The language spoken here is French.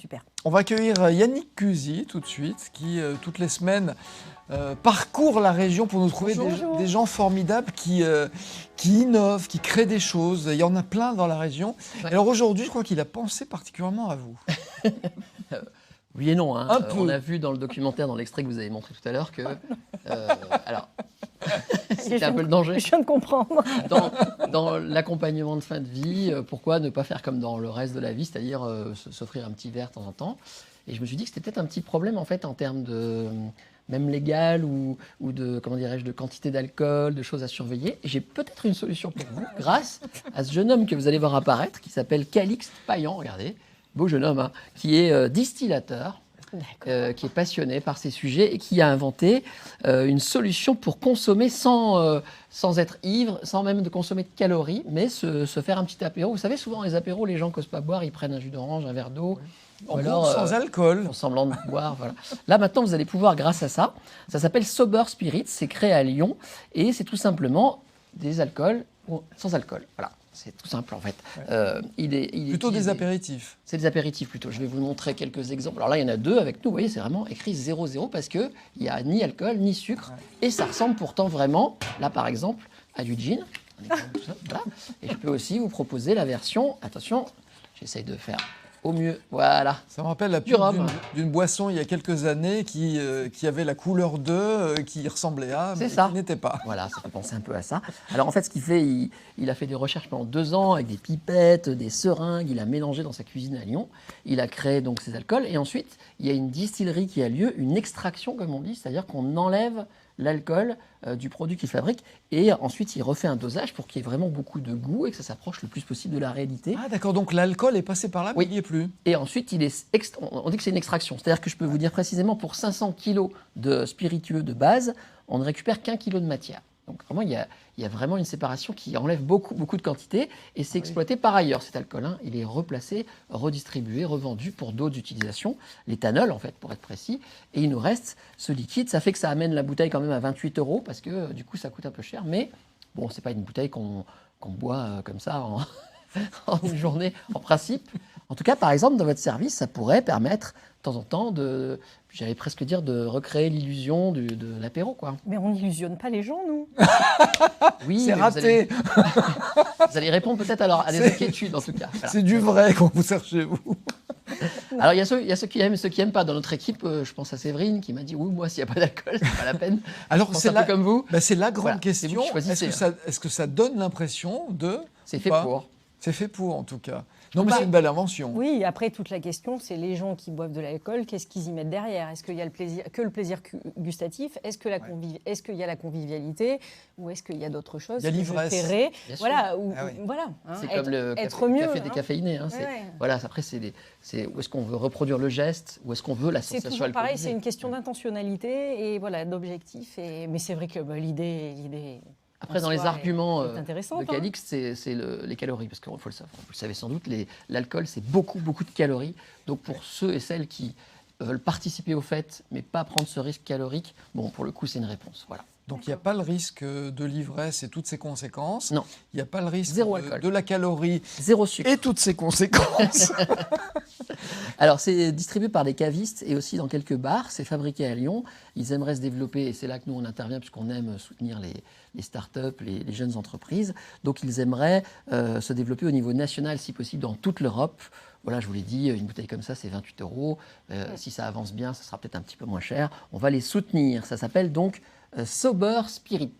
super. On va accueillir Yannick Cusy tout de suite, qui toutes les semaines parcourt la région pour nous trouver des gens formidables qui innovent, qui créent des choses. Il y en a plein dans la région. Ouais. Alors aujourd'hui, je crois qu'il a pensé particulièrement à vous. Oui et non. Hein. Un peu. On a vu dans le documentaire, dans l'extrait que vous avez montré tout à l'heure, que... alors, c'était un peu le danger. Je viens de comprendre. Dans l'accompagnement de fin de vie, pourquoi ne pas faire comme dans le reste de la vie, c'est-à-dire s'offrir un petit verre de temps en temps. Et je me suis dit que c'était peut-être un petit problème en fait en termes de même légal ou de comment dirais-je de quantité d'alcool, de choses à surveiller. Et j'ai peut-être une solution pour vous grâce à ce jeune homme que vous allez voir apparaître qui s'appelle Calixte Payan, regardez, beau jeune homme, hein, qui est distillateur. Qui est passionné par ces sujets et qui a inventé une solution pour consommer sans être ivre, sans même de consommer de calories, mais se faire un petit apéro. Vous savez, souvent, les apéros, les gens n'osent pas boire, ils prennent un jus d'orange, un verre d'eau. Ou alors, sans alcool. Font semblant de boire. Voilà. Là, maintenant, vous allez pouvoir, grâce à ça, ça s'appelle Sober Spirit, c'est créé à Lyon, et c'est tout simplement des alcools sans alcool. Voilà. C'est tout simple en fait. Ouais. Plutôt des apéritifs. C'est des apéritifs plutôt. Je vais vous montrer quelques exemples. Alors là, il y en a deux avec nous. Vous voyez, c'est vraiment écrit 0,0 parce qu'il n'y a ni alcool ni sucre. Ouais. Et ça ressemble pourtant vraiment, là par exemple, à du gin. Voilà. Et je peux aussi vous proposer la version, attention, j'essaye de faire au mieux. Voilà. Ça me rappelle la pub d'une boisson il y a quelques années qui avait la couleur d'œuf, qui ressemblait à, mais qui n'était pas. Voilà, ça fait penser un peu à ça. Alors en fait, ce qu'il fait, il a fait des recherches pendant 2 ans avec des pipettes, des seringues, il a mélangé dans sa cuisine à Lyon. Il a créé donc ces alcools et ensuite, il y a une distillerie qui a lieu, une extraction comme on dit, c'est-à-dire qu'on enlève l'alcool du produit qu'il fabrique et ensuite il refait un dosage pour qu'il y ait vraiment beaucoup de goût et que ça s'approche le plus possible de la réalité. Ah d'accord, donc l'alcool est passé par là, mais oui. Il n'y est plus. Et ensuite, on dit que c'est une extraction, c'est-à-dire que je peux vous dire précisément pour 500 kg de spiritueux de base, on ne récupère qu'1 kg de matière. Donc vraiment, il y a vraiment une séparation qui enlève beaucoup de quantité et c'est exploité par ailleurs cet alcool. Hein. Il est replacé, redistribué, revendu pour d'autres utilisations, l'éthanol en fait pour être précis. Et il nous reste ce liquide, ça fait que ça amène la bouteille quand même à 28 € parce que du coup ça coûte un peu cher. Mais bon, c'est pas une bouteille qu'on boit comme ça en une journée en principe. En tout cas, par exemple, dans votre service, ça pourrait permettre de temps en temps j'allais presque dire, de recréer l'illusion de l'apéro, quoi. Mais on n'illusionne pas les gens, nous. Oui, c'est raté. Vous allez répondre peut-être à des inquiétudes, en tout cas. Voilà. C'est du vrai qu'on vous sert chez vous. Alors, il y a ceux qui aiment et ceux qui n'aiment pas. Dans notre équipe, je pense à Séverine qui m'a dit « Oui, moi, s'il n'y a pas d'alcool, c'est pas la peine. » Alors, c'est un peu comme vous. C'est la grande question. Est-ce Est-ce que ça donne l'impression de... C'est fait pour. C'est fait pour, en tout cas. Non, mais c'est une belle invention. Oui, après, toute la question, c'est les gens qui boivent de l'alcool, qu'est-ce qu'ils y mettent derrière? Est-ce qu'il y a le plaisir gustatif? Est-ce qu'il y a la convivialité? Ou est-ce qu'il y a d'autres choses? Il y a l'ivresse. Voilà, voilà. Hein, c'est comme le café décaféiné. Hein, voilà, après, c'est où est-ce qu'on veut reproduire le geste? Où est-ce qu'on veut la sensation alcoolisée? C'est toujours pareil, c'est une question d'intentionnalité et voilà, d'objectif. Mais c'est vrai que l'idée... Après, dans les arguments de Calixte, c'est les calories, parce qu'il faut le savoir, vous le savez sans doute, l'alcool, c'est beaucoup de calories. Donc pour ceux et celles qui veulent participer aux fêtes, mais pas prendre ce risque calorique, bon, pour le coup, c'est une réponse. Voilà. Donc il n'y a pas le risque de l'ivresse et toutes ses conséquences. Non. Il n'y a pas le risque de la calorie. Zéro sucre. Et toutes ses conséquences. Alors c'est distribué par des cavistes et aussi dans quelques bars. C'est fabriqué à Lyon. Ils aimeraient se développer et c'est là que nous on intervient puisqu'on aime soutenir les startups, les jeunes entreprises. Donc ils aimeraient se développer au niveau national si possible dans toute l'Europe. Voilà, je vous l'ai dit, une bouteille comme ça, c'est 28 €. Si ça avance bien, ça sera peut-être un petit peu moins cher. On va les soutenir. Ça s'appelle donc Sober Spirit.